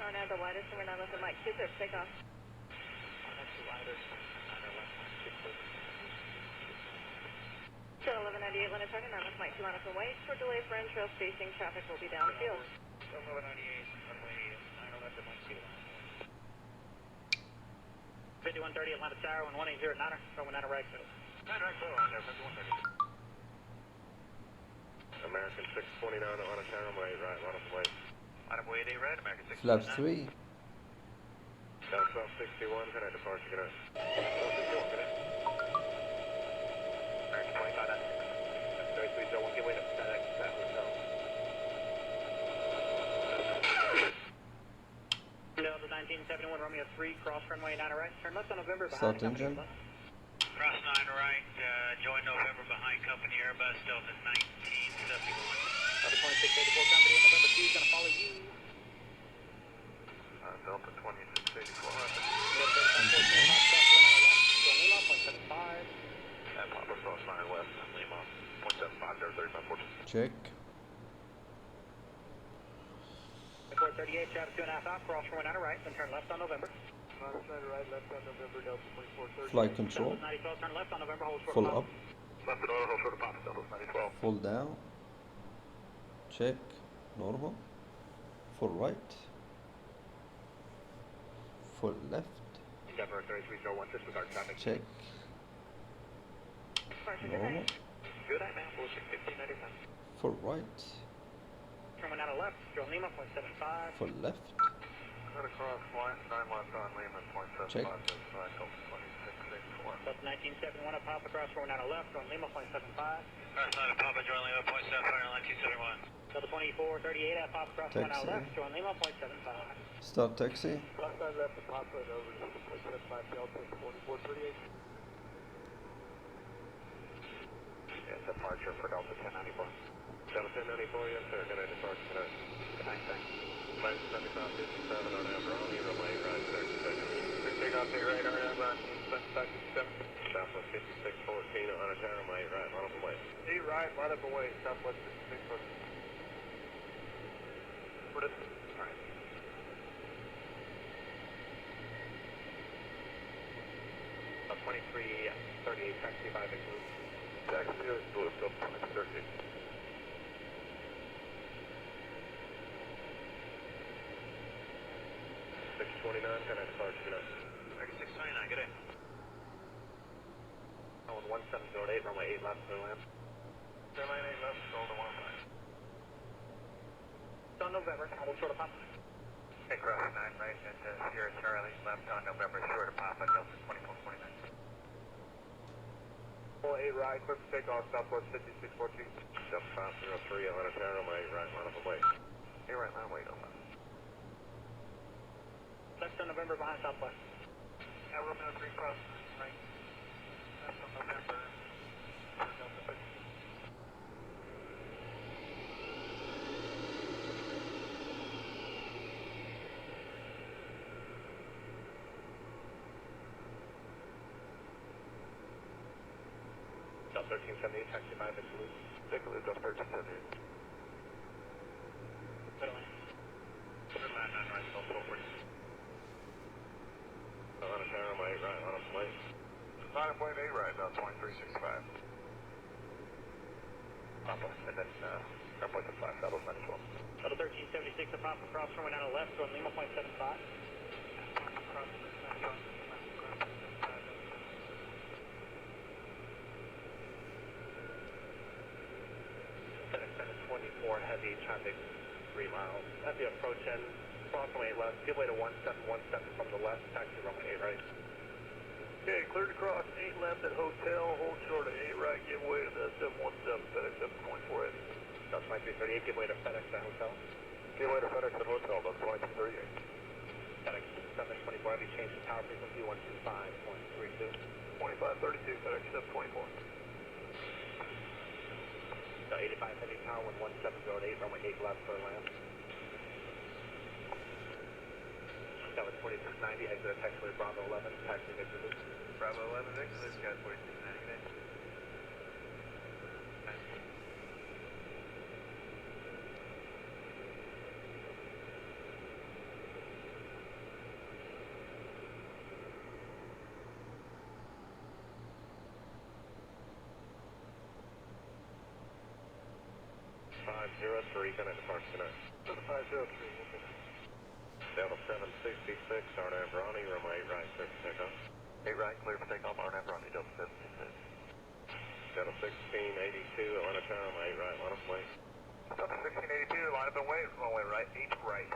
tower now, the widest, and we're not left at Mike 2 clear for takeoff. That's the widest, 9 or left, 6 clear. So 1198, London target, not left Mike 2 on up and wait. For delay for entrail spacing, traffic will be downfield. 1198, runway 9 or left at Mike 2. 5130 Atlanta Tower, 1180 at 9er, runway 9 right middle. 9 right middle, on there, 5130. American 629 on a tower, runway 8 right, run up and wait. Line up way 8 right, American 629. Flaps 3. Down south 61, can I departure, can I? South 61, can I? American 25, that's 3301, give way to FedEx, that hotel. Delta 1971, Romeo 3, cross runway 9 right, turn left on November behind Start engine. Cross 9 right, join November behind company Airbus, Delta 1971. Delta 2684 company in November 2 is going to follow you. Delta 2684. And Papa Sauce 9 West, Lima, 0.75, there, 3514. Check. 438, traffic 2.5 out, cross runway 9 right, then turn left on November. Right, left on November, Delta 2430. Flight control. Delta 9012, turn left on November, hold short Full of up. Left and hold short of Papa, Delta 9012. Full down. Check. Normal. Full right. Full left. Endeavor 3301, disregard traffic. Check. Normal. Good night, man, we'll 1595. Full right. Runway 9 left, Joe Lima, 0.75. Full left. Cut across, flight 9 left on Lima, 0.75, Check. Delta 2684. Delta 1971, up Papa, cross runway 9 left, Joe Lima, 0.75. Cross 9 at Papa, join Lima, 0.75, 1971. Delta 2438, up Papa, cross runway 9 left, Joe Lima, 0.75. Start taxi. Left side left to Papa and over to 0.75, Delta 2438. Yes, departure for Delta 1094. Delta 1094, yes sir, good night, departure, good night. Good night, thanks. Flight 7557 on Aberoni, runway right, sir, takeoff 8 right, Aberoni, 7557. Southwest 5614 on a tower, runway 8 right, line up and wait. 8 right, line up and wait, Southwest 5614. For this, alright. About 2338, taxi 5 in blue. Taxi is blue, still 2013. $629, can I depart, you know? American 629, good day. Oh, 1708, runway 8 left, clear land. Airline 8 left, Golden 15. It's on November, hold short of Papa. Hey, cross 9 right, and Sierra Charlie, left on November, short of Papa, Delta 2429. 8 right, clear for takeoff, Southwest 5614. Delta 503, Atlanta Tower, runway 8 right, line up and wait. 8 right, line wait, on left. Left on November behind Southwest. Romeo 3, cross 9 right. Left on November, Delta 6. Delta 1378, taxi 5 in blue. Take a look, Delta 1378. Good line. 9 right, Delta 440. On a tower, runway 8 right, line up and wait. Line up, wait, 8 right, now 2365. Papa, and then, airport to 5, Saddles 912. Delta 1376, up Papa, cross runway 9 left, Joe Lima, 0.75. Cross 9 24 heavy traffic 3 miles. Heavy approach and cross runway 8 left. Give way to 1717 from the left. Taxi runway 8 right. Okay, cleared to cross 8 left at hotel. Hold short of 8 right. Give way to the 717 FedEx 7.48. That's 9338. Give way to FedEx at hotel. Give way to FedEx at hotel. That's 2338. FedEx 724 heavy change to tower frequency 125.32. 2532 FedEx 724. 85 heavy power 1708, runway 8 left for land. That was 4690, exit at taxiway Bravo 11, taxi Victor Luke. Bravo 11, Victor Luke, got 4690, good day. 503, connect to Park tonight. 503, okay. Delta 766, RNAV Ronnie, runway 8 right, clear for takeoff. 8 right, clear for takeoff, RNAV Ronnie, Delta 766. Delta 1682, Atlanta Tower, runway 8 right, line up wait. Delta 1682, line up and wait, runway right, 8 right.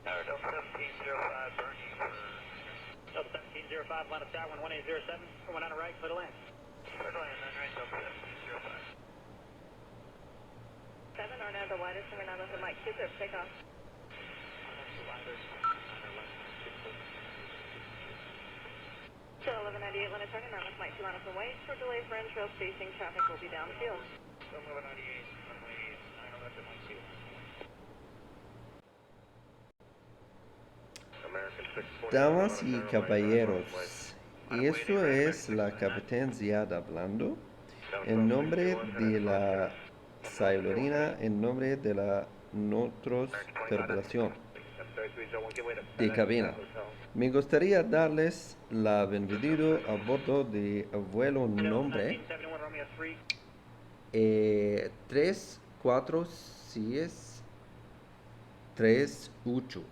Delta 1705, burn you for... Delta 1705, Atlanta Tower, 1807, going on the right, clear to land. Clear to land, 9 right, Delta 1705. 7, RNAV the widest, and we're not open Mike 2, clear for takeoff. So 1198, Atlanta turning, runway Mike 2 line up and wait. For delay for entrail spacing, traffic will be downfield. 1198, runway 911, Mike 2. American 620. Damas y caballeros, eso es la Capitán Ziad hablando. En nombre de la aerolínea, en nombre de la nosotros tripulación de cabina, me gustaría darles la bienvenida a bordo de vuelo nombre 3468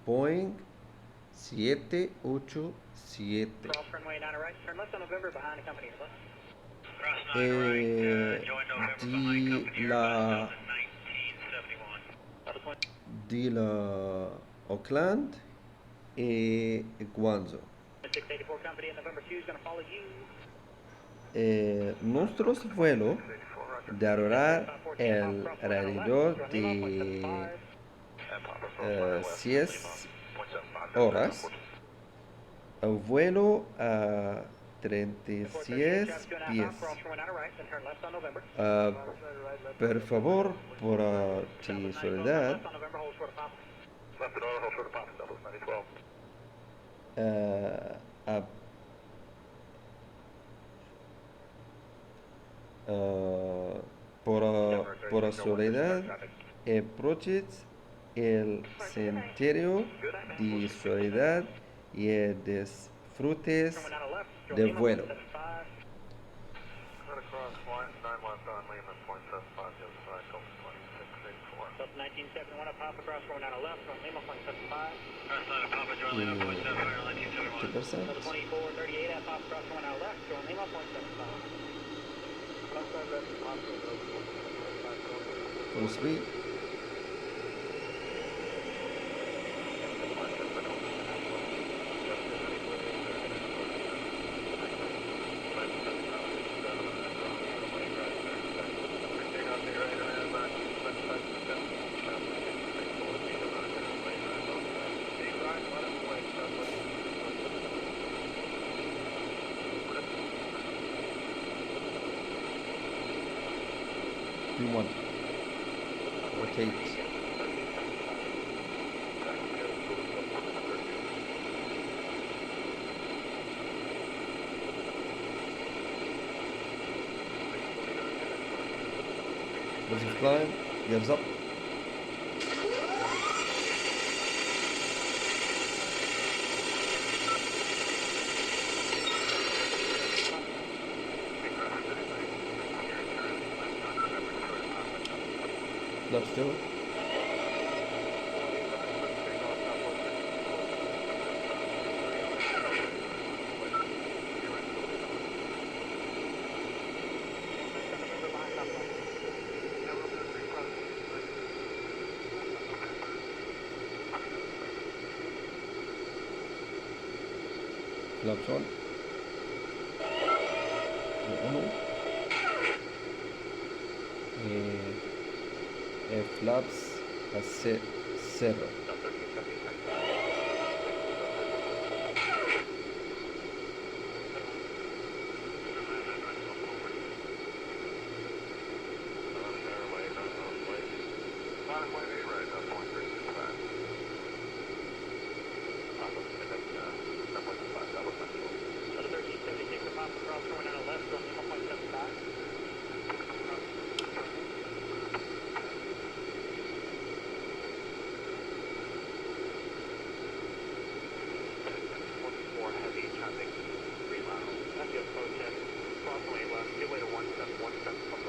Boeing 787 Cross runway 9 right, turn left on November behind the company. Cross 9 right, join November behind company, la 1971. de la Auckland y Guangzhou. 684 company in November 2 is going to follow you. Nuestros vuelos durará alrededor de 6 horas. El vuelo a 36 pies. Por favor, por tu soledad, Left and auto, hold short of pop, Delta 9012. por soledad, approaches el sentido de soledad y disfrutes del vuelo. Cut across 9 left on Lehman, 0.75, the other side, Delta 2684. Delta 1971 up, pop across, going out left, from Lima 0.75. Cross 9 Papa, join Lehman, 0.75, 1971. Delta 2438 up, pop across, going out left, going Lima 0.75. Full speed. V1. Rotate. Busy flying, gears up. Left still. Flaps on. Flaps a zero. contact 3 miles. At the approach end, approximately left, give way to 1717 from